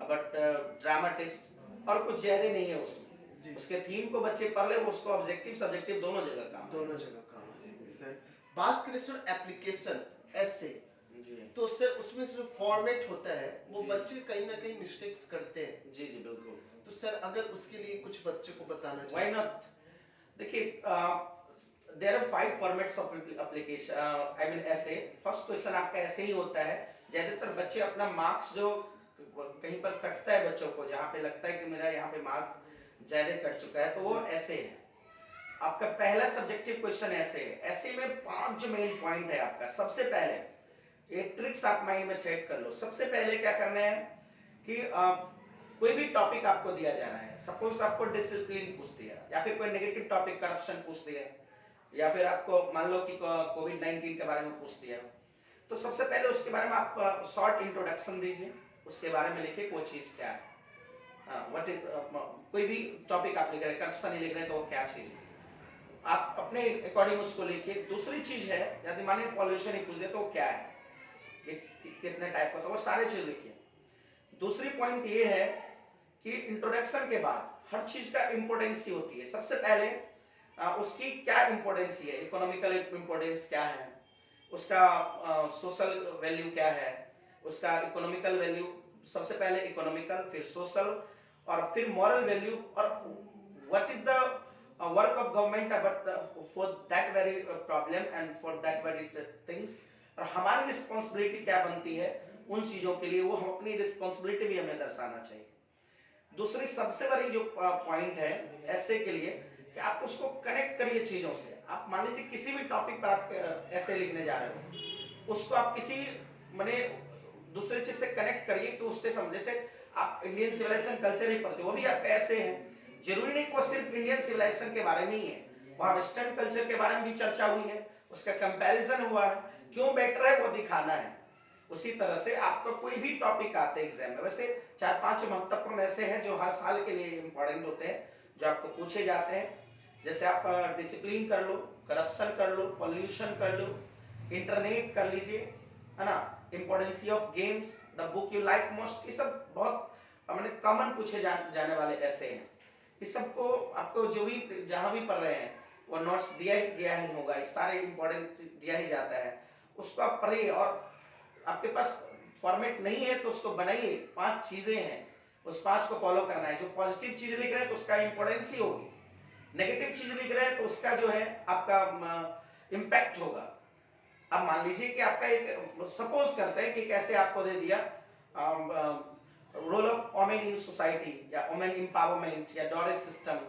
about dramatist, और कुछ ज्यादा नहीं है उसमें। जी। उसके थीम को बच्चे पढ़ ले, उसको ऑब्जेक्टिव सब्जेक्टिव दोनों जगह काम है। दोनों जगह काम आ जाएंगे सर। बात करें सर एप्लीकेशन ऐसे, जी तो सर उसमें जो फॉर्मेट होता है वो जी। बच्चे कहीं ना कहीं मिस्टेक्स करते हैं, जी जी बिल्कुल। तो सर अगर उसके लिए कुछ बच्चे को बताना Why चाहिए। not? देखिए there are 5 formats of application, I mean essay। First question आपका ऐसे ही होता है। ज्यादातर बच्चे अपना मार्क्स जो कहीं पर कटता है बच्चों को, जहाँ पे लगता है कि मेरा यहाँ पे मार्क्स ज्यादा कट चुका है, तो वो ऐसे है। आपका पहला सब्जेक्टिव क्वेश्चन ऐसे है। ऐसे में 5 जो मेन पॉइंट है आपका, सबसे पहले एक ट्रिक्स आप माइंड में सेट कर लो। सबसे पहले क्या करना है कि कोई भी टॉपिक आपको दिया जा रहा है, सपोज आपको डिसिप्लिन पूछ दिया, या फिर कोई नेगेटिव टॉपिक करप्शन पूछ दिया, या फिर आपको मान लो कि कोविड-19 के बारे में पूछ दिया, तो सबसे पहले उसके बारे में आप शॉर्ट इंट्रोडक्शन दीजिए। उसके बारे में लिखिए वो चीज क्या है। व्हाट इज, कोई भी टॉपिक आप लिख रहे हैं, करप्शन ही लिख रहे हैं, तो वो क्या चीज है, आप अपने अकॉर्डिंग उसको लिखिए। दूसरी चीज है, यदि मानिए पॉल्यूशन ही पूछ दिया तो वो क्या है, कितने टाइप का, तो वो सारे चीज लिखिए। दूसरी पॉइंट ये है कि इंट्रोडक्शन के बाद हर चीज का इंपोर्टेंस होती है। सबसे पहले उसकी क्या इंपोर्टेंस है, इकोनॉमिकल इंपोर्टेंस क्या है, उसका सोशल वैल्यू क्या है, उसका इकोनॉमिकल वैल्यू, सबसे पहले इकोनॉमिकल, फिर सोशल, और फिर मॉरल वैल्यू, और what is the work of government for that very problem and for that very things, और हमारी रिस्पॉन्सिबिलिटी क्या बनती है उन चीजों के लिए, वो हम अपनी रिस्पॉन्सिबिलिटी भी हमें दर्शाना चाहिए। दूसरी सबसे बड़ी जो पॉइंट है ऐसे के लिए कि आप उसको कनेक्ट करिए चीजों से। आप मान लीजिए किसी भी टॉपिक पर आप ऐसे लिखने जा रहे हो, उसको आप किसी माने दूसरे चीज से कनेक्ट करिए कि उससे समझे। से आप इंडियन सिविलाइजेशन कल्चर ही पढ़ते हो, वो भी आपके ऐसे हैं। जरूरी नहीं कि वो सिर्फ इंडियन सिविलाइजेशन के बारे में ही है, वहाँ वेस्टर्न कल्चर के बारे में भी चर्चा हुई है, उसका कंपैरिजन हुआ है, क्यों बेटर है वो दिखाना है। उसी तरह से आपका कोई भी टॉपिक आते हैं एग्जाम में, वैसे 4-5 महत्वपूर्ण ऐसे हैं जो हर साल के लिए इंपॉर्टेंट होते हैं, जो आपको पूछे जाते हैं। जैसे आप डिसिप्लिन कर लो, करप्शन कर लो, पॉल्यूशन कर लो, इंटरनेट कर लीजिए, है ना, importance of games, the book you like most, ये सब बहुत मैंने कॉमन पूछे जाने वाले ऐसे हैं। इस सबको आपको जो भी जहां भी पढ़ रहे हैं वो नोट्स दिया ही गया ही होगा, इस सारे इंपॉर्टेंट दिया ही जाता है, उसको आप पढ़िए। और आपके पास फॉर्मेट नहीं है तो उसको बनाइए। 5 चीजें हैं, उस 5 को फॉलो करना है। जो पॉजिटिव चीज लिख रहे हैं तो उसका इंपॉर्टेंस ही होगी, नेगेटिव चीज लिख रहे हैं तो उसका जो है आपका इम्पैक्ट होगा। अब मान लीजिए कि आपका एक, सपोज करते हैं कि कैसे आपको दे दिया role of women in society, या वुमेन एम्पावरमेंट, या डॉरिस सिस्टम।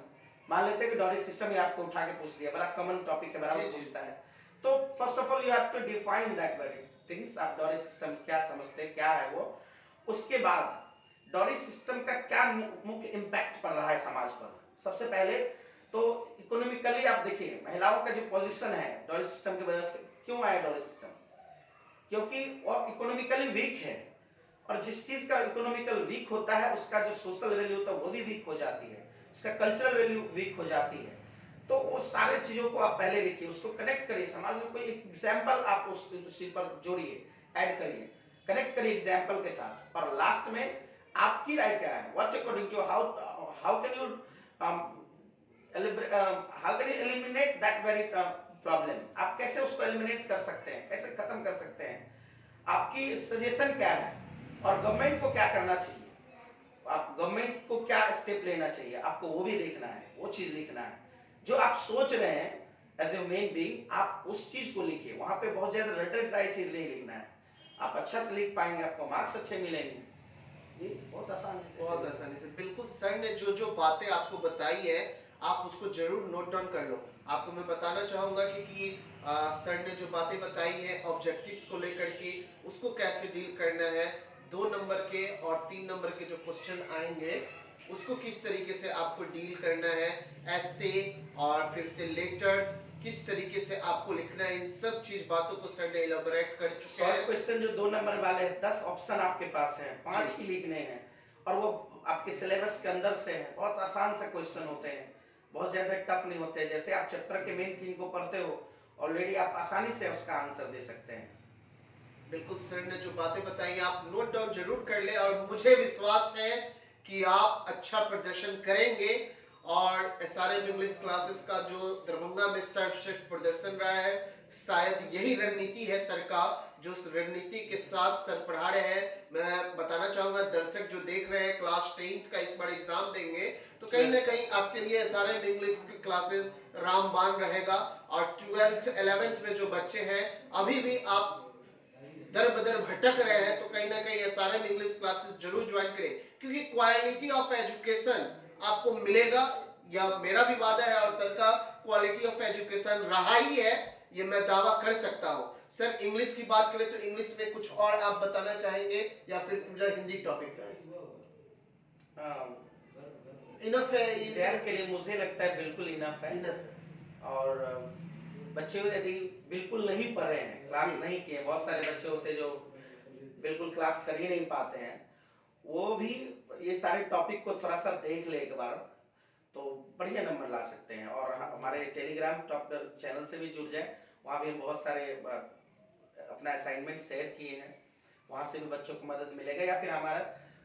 मान लेते हैं कि डॉरिस सिस्टम ही आपको उठा के पूछ दिया, बड़ा कॉमन टॉपिक है, बराबर पूछता है। तो first of all you have to define that very things. आप डॉरिस सिस्टम क्या समझते हैं, क्या है वो। उसके बाद डॉरिस सिस्टम का क्या मुख्य इम्पैक्ट पड़ रहा है समाज पर। सबसे पहले तो इकोनॉमिकली आप देखिए महिलाओं का जो पोजीशन है डॉरिस सिस्टम की वजह से, क्यों आया डॉरिस सिस्टम, क्योंकि वो इकोनॉमिकली वीक है, और जिस चीज का इकोनॉमिकल वीक होता है उसका जो सोशल वैल्यू होता है वो भी वीक हो जाती है, उसका कल्चरल वैल्यू वीक हो जाती है। तो वो सारे चीजों को आप पहले लिखिए, उसको कनेक्ट करिए, समाज में कोई एक एग्जाम्पल आप उस चीज पर जोड़िए, ऐड करिए, कनेक्ट करिए एग्जाम्पल के साथ। और लास्ट में आपकी राय क्या है, what according to how can you eliminate that very problem. आप कैसे उसको एलिमिनेट कर सकते हैं, कैसे खत्म कर सकते हैं, आपकी सजेशन क्या है, और गवर्नमेंट को क्या करना चाहिए, आप गवर्नमेंट को क्या स्टेप लेना चाहिए, आपको वो भी देखना है, वो चीज लिखना है। जो आप सोच रहे हैं एज ए मेन बीइंग, आप उस चीज को लिखिए। वहां पे बहुत ज्यादा रटरटाई चीज नहीं लिखना है, आप अच्छा से लिख पाएंगे, आपको मार्क्स अच्छे मिलेंगे। ये बहुत आसान है, बहुत आसानी से। बिल्कुल सर ने जो जो बातें आपको बताई है आप उसको जरूर नोट डाउन कर लो। आपको मैं बताना चाहूंगा कि सर ने जो बातें बताई है ऑब्जेक्टिव्स को लेकर के, उसको कैसे डील करना है, 2 नंबर के और 3 नंबर के जो क्वेश्चन आएंगे उसको किस तरीके से आपको डील करना है, ऐसे और फिर से लेटर्स किस तरीके से आपको लिखना है, इन सब चीज बातों को सर ने इलाबोरेट कर चुके शॉर्ट हैं। क्वेश्चन जो 2 नंबर वाले हैं, 10 ऑप्शन आपके पास हैं, 5 ही लिखने हैं और वो आपके सिलेबस के अंदर से हैं। बहुत आसान से क्वेश्चन होते हैं, बहुत ज्यादा टफ नहीं होते। जैसे आप चैप्टर के मेन थीम को पढ़ते हो, ऑलरेडी आप आसानी से उसका आंसर दे सकते हैं। बिल्कुल, सर ने जो बातें बताई आप नोट डाउन जरूर कर ले और मुझे विश्वास है कि आप अच्छा प्रदर्शन करेंगे और एसआरएम इंग्लिश क्लासेस का जो दरभंगा में सर्वश्रेष्ठ प्रदर्शन रहा है, शायद यही रणनीति है सर का, जो उस रणनीति के साथ सर पढ़ा रहे हैं। मैं बताना चाहूंगा दर्शक जो देख रहे हैं क्लास 10th का इस बार एग्जाम देंगे तो कहीं ना कहीं आपके लिए एसआरएम इंग्लिश की क्लासेस रामबाण रहेगा। और 12th 11th में जो बच्चे हैं अभी भी आप दर बदर भटक रहे हैं तो कहीं ना कहीं एसआरएम इंग्लिश क्लासेस जरूर ज्वाइन करें, क्योंकि क्वालिटी ऑफ एजुकेशन आपको मिलेगा। या मेरा भी वादा है और सर का क्वालिटी ऑफ एजुकेशन रहा ही है, ये मैं दावा कर सकता हूं। सर इंग्लिश की बात करें तो इंग्लिश में कुछ और आप बताना चाहेंगे या फिर पूरा हिंदी टॉपिक का इनफ है एग्जाम के लिए? मुझे लगता है बिल्कुल इनफ है। और बच्चे यदि बिल्कुल नहीं पढ़ रहे हैं, क्लास नहीं किए, बहुत सारे बच्चे होते हैं जो बिल्कुल क्लास कर ही नहीं पाते हैं, वो भी ये सारे टॉपिक को थोड़ा सा देख ले एक बार तो बढ़िया नंबर ला सकते हैं। और हमारे टेलीग्राम टॉप चैनल से भी जुड़ जाए, वहाँ भी हम बहुत सारे अपना असाइनमेंट शेयर किए हैं, वहाँ से भी बच्चों को मदद मिलेगा। या फिर हमारा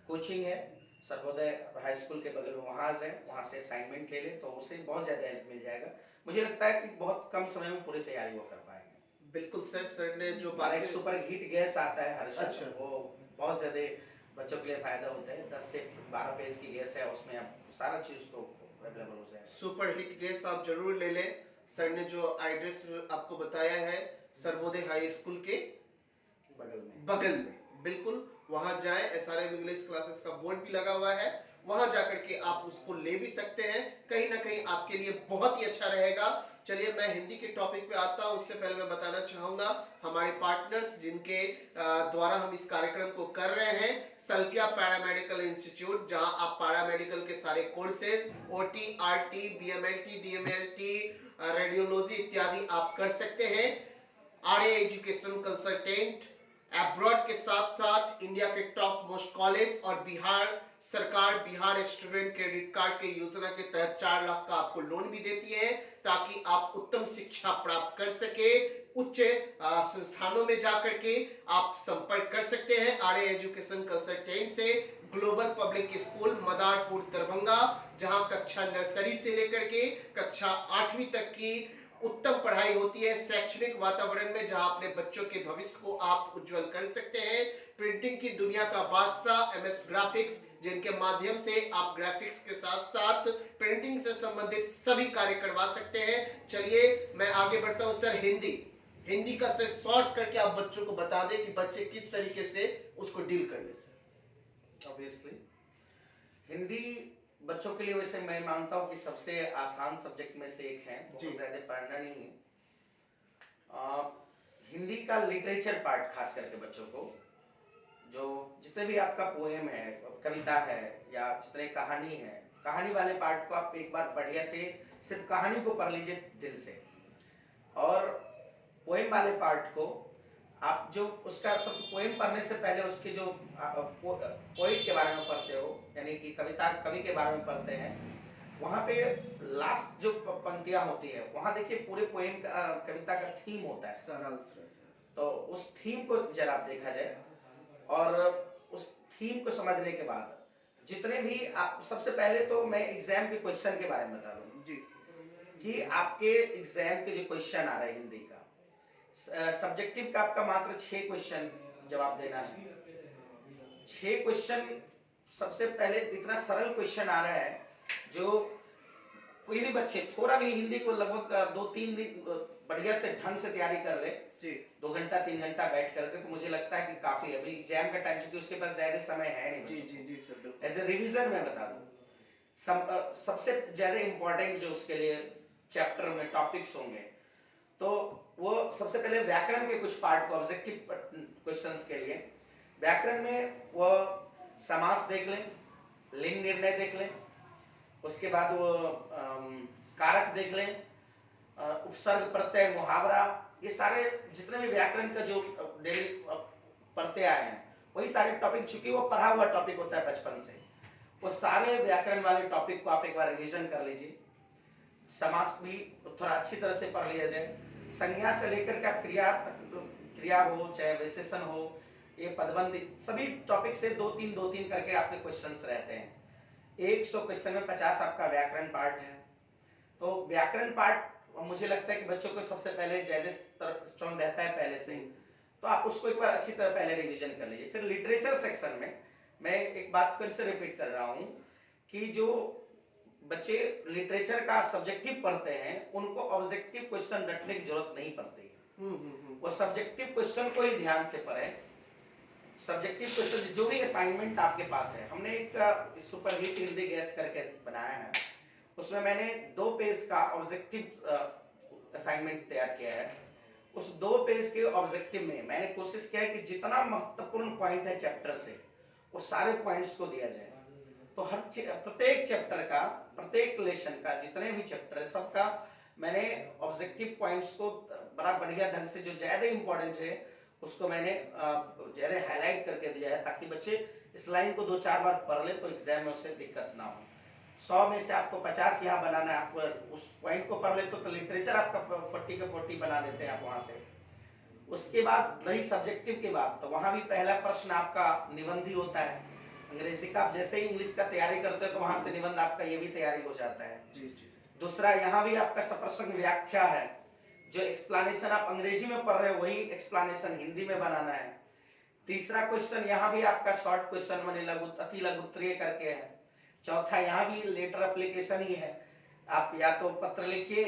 कोचिंग है सर्वोदय हाई स्कूल के बगल में, वहाँ से असाइनमेंट ले ले तो उसे बहुत ज़्यादा हेल्प मिल जाएगा। मुझे लगता है कि बहुत कम समय में पूरी तैयारी वो कर पाएंगे। बिल्कुल सर ने जो एक सुपर हीट गैस आता है हर अच्छा। वो बहुत ज़्यादा बच्चों के लिए फायदा होता है। 10 से 12 पेज की गैस है, उसमें आप सारा चीज़ को अवेलेबल हो जाएगा। सुपर हिट गैस आप जरूर ले लें। सर ने जो एड्रेस आपको बताया है सर्वोदय हाई स्कूल के बगल में बिल्कुल वहां जाए। एसआरएम इंग्लिश क्लासेस का बोर्ड भी लगा हुआ है, वहां जाकर के आप उसको ले भी सकते हैं, कहीं ना कहीं आपके लिए बहुत ही अच्छा रहेगा। चलिए मैं हिंदी के टॉपिक पे आता हूं, उससे पहले मैं बताना चाहूंगा हमारे पार्टनर्स जिनके द्वारा हम इस कार्यक्रम को कर रहे हैं, सल्फिया पैरामेडिकल इंस्टीट्यूट, जहां आप पैरामेडिकल के सारे courses OT, RT, BMLT, DMLT, radiology इत्यादि आप कर सकते हैं। आरए एजुकेशन कंसल्टेंट, एब्रॉड के साथ साथ इंडिया के टॉप मोस्ट कॉलेज और बिहार सरकार बिहार स्टूडेंट क्रेडिट कार्ड के योजना के तहत 4 लाख का आपको लोन भी देती है ताकि आप उत्तम शिक्षा प्राप्त कर सके। उच्च संस्थानों में जाकर के आप संपर्क कर सकते हैं आरए एजुकेशन कंसल्टेंट से। Global public school Madarpur Darbhanga, जहां कक्षा नर्सरी से लेकर के कक्षा 8वीं तक की उत्तम पढ़ाई होती है शैक्षणिक वातावरण में, जहां अपने बच्चों के भविष्य को आप उज्जवल कर सकते हैं। प्रिंटिंग की दुनिया का बादशाह एमएस ग्राफिक्स, जिनके माध्यम से आप ग्राफिक्स के साथ साथ प्रिंटिंग से संबंधित सभी कार्य करवा सकते हैं। चलिए मैं आगे बढ़ता हूं सर। हिंदी का सर शॉर्ट करके आप बच्चों को बता दें कि बच्चे किस तरीके से उसको डील कर ले सर। ऑब्वियसली हिंदी बच्चों के लिए वैसे मैं मानता हूँ कि सबसे आसान सब्जेक्ट में से एक है, बहुत ज्यादा पढ़ना नहीं है। हिंदी का लिटरेचर पार्ट खास करके बच्चों को, जो जितने भी आपका पोएम है, कविता है या जितने कहानी है, कहानी वाले पार्ट को आप एक बार बढ़िया से सिर्फ कहानी को पढ़ लीजिए दिल से, और पोएम वाले पार्ट को आप जो उसका सबसे पोएम पढ़ने से पहले उसके जो पोइट के बारे में पढ़ते हो, यानी कि कवि के बारे में पढ़ते हैं, वहाँ पे लास्ट जो पंक्तियां होती है वहाँ देखिए पूरे पोएम का कविता का थीम होता है, तो उस थीम को जरा आप देखा जाए और उस थीम को समझने के बाद जितने भी आप, सबसे पहले तो मैं एग्जाम के क्वेश्चन के बारे में बता दूं जी कि आपके एग्जाम के जो क्वेश्चन आ रहे हैं हिंदी का, सब्जेक्टिव का आपका मात्र 6 क्वेश्चन जवाब देना है। 6 क्वेश्चन, सबसे पहले इतना सरल क्वेश्चन आ रहा है जो कोई भी बच्चे थोड़ा भी हिंदी को लगभग 2-3 दिन बढ़िया से ढंग से तैयारी कर ले जी, 2 घंटा 3 घंटा बैठ करके, तो मुझे लगता है कि काफी है। अभी एग्जाम का टाइम चूंकि उसके पास ज्यादा समय है नहीं जी सर। एज ए रिवीजन मैं बता दूं सबसे ज्यादा इंपॉर्टेंट जो उसके लिए चैप्टर में टॉपिक्स होंगे, तो वो सबसे पहले व्याकरण के कुछ पार्ट को, ऑब्जेक्टिव क्वेश्चंस के लिए व्याकरण में वो समास देख लें, लिंग निर्णय देख लें, उसके बाद वो कारक देख लें, उपसर्ग प्रत्यय मुहावरा, ये सारे जितने भी व्याकरण का जो डेली पढ़ते आए हैं वही सारे टॉपिक, चूंकि वो पढ़ा हुआ टॉपिक होता है बचपन से, वो सारे व्याकरण वाले टॉपिक को आप एक बार रिवीजन कर लीजिए। समास भी थोड़ा अच्छी तरह से पढ़ लिया जाए, संज्ञा से लेकर के आप क्रिया तक, क्रिया हो चाहे विशेषण हो, ये पदबंध, सभी टॉपिक से दो तीन करके आपके क्वेश्चंस रहते हैं। 100 क्वेश्चन में 50 आपका व्याकरण पार्ट है। तो व्याकरण पार्ट मुझे लगता है कि बच्चों को सबसे पहले ज्यादा स्ट्रॉन्ग रहता है पहले से ही, तो आप उसको एक बार अच्छी तरह पहले रिवीजन कर लीजिए। फिर लिटरेचर सेक्शन में मैं एक बात फिर से रिपीट कर रहा हूँ कि जो बच्चे लिटरेचर का सब्जेक्टिव पढ़ते हैं उनको ऑब्जेक्टिव क्वेश्चन रटने की जरूरत नहीं पड़ती है, वो सब्जेक्टिव क्वेश्चन को ही ध्यान से पढ़ें। सब्जेक्टिव क्वेश्चन जो भी असाइनमेंट आपके पास है, हमने एक सुपर हिट हिंदी गैस करके बनाया है, उसमें मैंने 2 पेज का ऑब्जेक्टिव असाइनमेंट तैयार किया है। उस 2 पेज के ऑब्जेक्टिव में मैंने कोशिश किया है कि जितना महत्वपूर्ण पॉइंट है चैप्टर से वो सारे पॉइंट्स को दिया जाए। तो हर प्रत्येक चैप्टर का, प्रत्येक लेसन का, जितने भी चैप्टर है सबका मैंने ऑब्जेक्टिव पॉइंट्स को बड़ा बढ़िया ढंग से, जो ज्यादा इंपॉर्टेंट है उसको मैंने ज्यादा हाईलाइट करके दिया है, ताकि बच्चे इस लाइन को 2-4 बार पढ़ ले तो एग्जाम में उससे दिक्कत ना हो। 100 में से आपको 50 यहाँ बनाना है, आपको उस पॉइंट को पढ़ ले तो लिटरेचर आपका 40 का 40 बना देते हैं आप वहां से। उसके बाद रही सब्जेक्टिव के बाद, तो वहां भी पहला प्रश्न आपका निबंधी होता है। अंग्रेजी का आप जैसे ही इंग्लिश का तैयारी करते हैं तो वहां से निबंध आपका ये भी तैयारी हो जाता है। जी जी। दूसरा, यहाँ भी आपका सप्रसंग व्याख्या है, जो एक्सप्लेनेशन आप अंग्रेजी में पढ़ रहे हो वही एक्सप्लेनेशन हिंदी में बनाना है। तीसरा क्वेश्चन यहाँ भी आपका शॉर्ट क्वेश्चन माने लघु अति लघु उत्तरीय करके है। चौथा, यहाँ भी लेटर एप्लीकेशन ही है, आप या तो पत्र लिखिए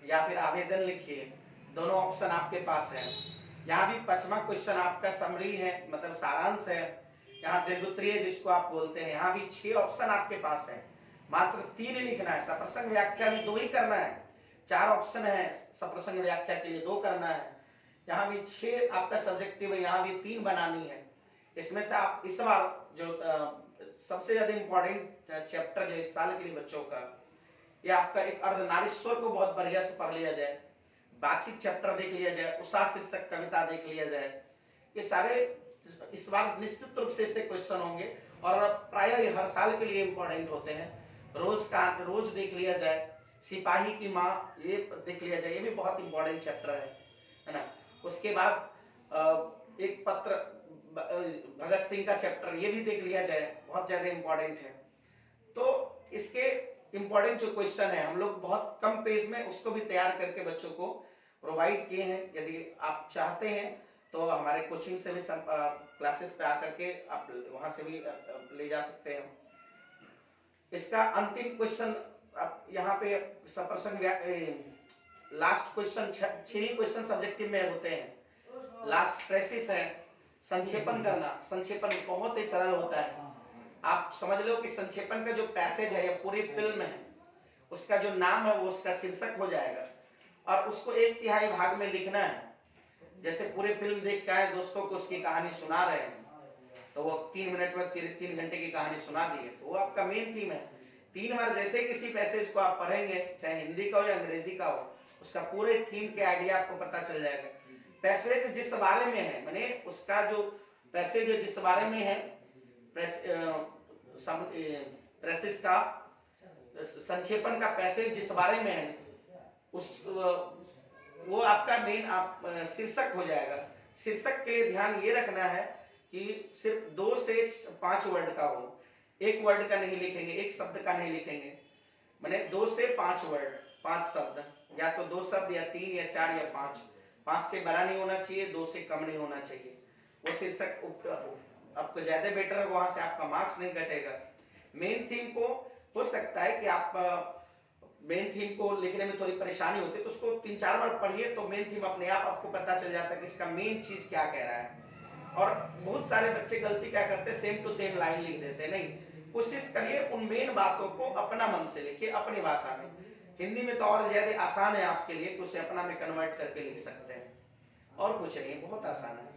या फिर आवेदन लिखिए, दोनों ऑप्शन आपके पास है। यहाँ भी 5वां क्वेश्चन आपका समरी है, मतलब सारांश है। यहाँ दीर्घोत्तरीय जिसको आप बोलते हैं, यहाँ भी 6 ऑप्शन आपके पास है, मात्र 3 लिखना है। सप्रसंग व्याख्या भी 2 ही करना है, 4 ऑप्शन है सप्रसंग व्याख्या के लिए, 2 करना है। यहाँ भी 6 आपका सब्जेक्टिव है, यहाँ भी 3 बनानी है। इसमें से आप इस बार जो सबसे ज्यादा इंपॉर्टेंट चैप्टर जो इस साल के लिए बच्चों का, ये आपका एक अर्धनारीश्वर को बहुत बढ़िया से पढ़ लिया जाए, बातचीत चैप्टर देख लिया जाए, उषा शीर्षक कविता देख लिया जाए। ये सारे इस बार निश्चित रूप से इससे क्वेश्चन होंगे और प्राय हर साल के लिए इंपॉर्टेंट होते हैं। रोज देख लिया जाए, सिपाही की माँ ये देख लिया जाए, ये भी बहुत इंपॉर्टेंट चैप्टर है ना। उसके बाद एक पत्र भगत सिंह का चैप्टर, ये भी देख लिया जाए, बहुत ज्यादा इंपॉर्टेंट है। तो इसके इंपॉर्टेंट जो क्वेश्चन है हम लोग बहुत कम पेज में उसको भी तैयार करके बच्चों को प्रोवाइड किए हैं। यदि आप चाहते हैं तो हमारे कोचिंग से भी क्लासेस पे आकर के आप वहां से भी ले जा सकते हैं। इसका अंतिम क्वेश्चन आप यहाँ पे सप्रसंग लास्ट क्वेश्चन, 6 ही क्वेश्चन सब्जेक्टिव में होते हैं। लास्ट ट्रेसिस है, संक्षेपण करना। संक्षेपण बहुत ही सरल होता है, आप समझ लो कि संक्षेपण का जो पैसेज है या पूरी फिल्म है उसका जो नाम है वो उसका शीर्षक हो जाएगा और उसको 1/3 भाग में लिखना है। जैसे पूरी फिल्म देख के आए, दोस्तों को उसकी कहानी सुना रहे हैं तो वो 3 मिनट में 3 घंटे की कहानी सुना दी है, तो वो आपका मेन थीम है। 3 बार जैसे किसी पैसेज को आप पढ़ेंगे, चाहे हिंदी का हो या अंग्रेजी का हो, उसका पूरे थीम के आइडिया आपको पता चल जाएगा। पैसेज जिस बारे में है, माने उसका जो पैसेज है जिस बारे में है, प्रेसिस का संक्षेपण का पैसेज जिस बारे में है, उस वो आपका मेन आप शीर्षक हो जाएगा। शीर्षक के लिए ध्यान ये रखना है कि सिर्फ 2 से 5 वर्ड का हो, 1 वर्ड का नहीं लिखेंगे, 1 शब्द का नहीं लिखेंगे, माने 2 से 5 वर्ड, 5 शब्द, या तो 2 शब्द या 3 या 4 या 5 से बड़ा नहीं होना चाहिए, 2 से कम नहीं होना चाहिए। वो शीर्षक आपको ज्यादा बेटर है, वहां से आपका मार्क्स नहीं घटेगा। मेन थीम को हो सकता है कि आप मेन थीम को लिखने में थोड़ी परेशानी होती है तो उसको 3-4 बार पढ़िए तो मेन थीम अपने आप आपको पता चल जाता है कि इसका मेन चीज क्या कह रहा है। और बहुत सारे बच्चे गलती क्या करते हैं, सेम टू सेम लाइन लिख देते हैं। नहीं, कोशिश करिए उन मेन बातों को अपना मन से लिखिए, अपनी भाषा में। हिंदी में तो और ज्यादा आसान है आपके लिए कि उसे अपना में कन्वर्ट करके लिख सकते हैं, और कुछ नहीं, बहुत आसान है।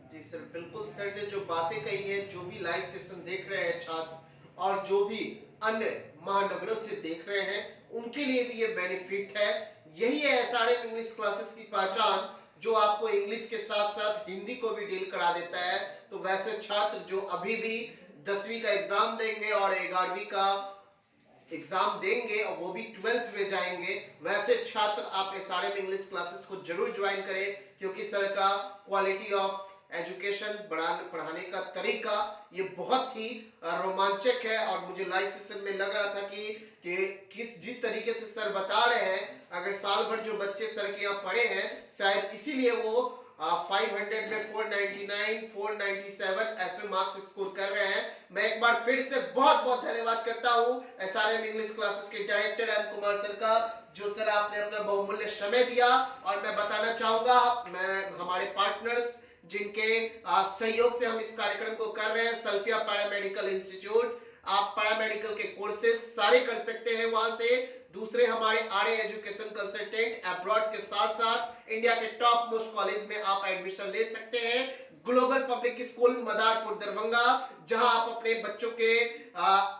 जी सर, बिल्कुल सर ने जो बातें कही है, जो भी लाइव सेशन देख रहे हैं छात्र, और जो भी अन्य महानगरों से देख रहे हैं उनके लिए भी ये बेनिफिट है। यही है एसआरएम इंग्लिश क्लासेस की पहचान, जो आपको इंग्लिश के साथ साथ हिंदी को भी डील करा देता है। तो वैसे छात्र जो अभी भी 10वीं का एग्जाम देंगे और 11वीं का एग्जाम देंगे और वो भी 12th में जाएंगे, वैसे छात्र आप एसआरएम इंग्लिश क्लासेस को जरूर ज्वाइन करें, क्योंकि सर का क्वालिटी ऑफ एजुकेशन पढ़ाने का तरीका ये बहुत ही रोमांचक है। और मुझे लाइव सेशन में लग रहा था कि जिस तरीके से सर बता रहे हैं, अगर साल भर जो बच्चे सर के यहाँ पढ़े हैं शायद इसीलिए वो 500 में 499, 497 ऐसे मार्क्स स्कोर कर रहे हैं। मैं एक बार फिर से बहुत बहुत धन्यवाद करता हूं एसआरएम इंग्लिश क्लासेस के डायरेक्टर एम कुमार सर का, जो सर आपने अपना बहुमूल्य समय दिया। और मैं बताना चाहूंगा, मैं हमारे पार्टनर्स जिनके सहयोग से हम इस कार्यक्रम को कर रहे हैं, सल्फिया पैरामेडिकल इंस्टीट्यूट, आप पैरामेडिकल के कोर्सेज सारे कर सकते हैं वहां से। दूसरे हमारे आरए एजुकेशन कंसल्टेंट अब्रॉड के साथ साथ इंडिया के टॉप मोस्ट कॉलेज में आप एडमिशन ले सकते हैं। Global public school Madarpur Darbhanga, जहां आप अपने बच्चों के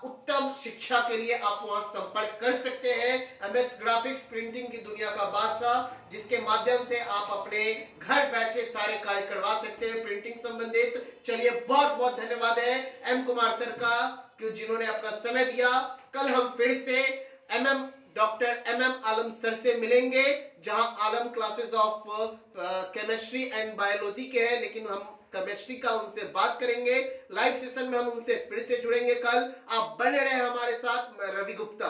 उत्तम शिक्षा के लिए आप वहां संपर्क कर सकते हैं। एमएस ग्राफिक्स प्रिंटिंग की दुनिया का बादशाह, जिसके माध्यम से आप अपने घर बैठे सारे कार्य करवा सकते हैं प्रिंटिंग संबंधित। चलिए बहुत बहुत धन्यवाद है एम कुमार सर का, जिन्होंने अपना समय दिया। कल हम फिर से डॉक्टर एम आलम सर से मिलेंगे, जहां Alam classes of chemistry and biology के हैं, लेकिन हम केमिस्ट्री का उनसे बात करेंगे। लाइव सेशन में हम उनसे फिर से जुड़ेंगे कल। आप बने रहे हमारे साथ। मैं रवि गुप्ता।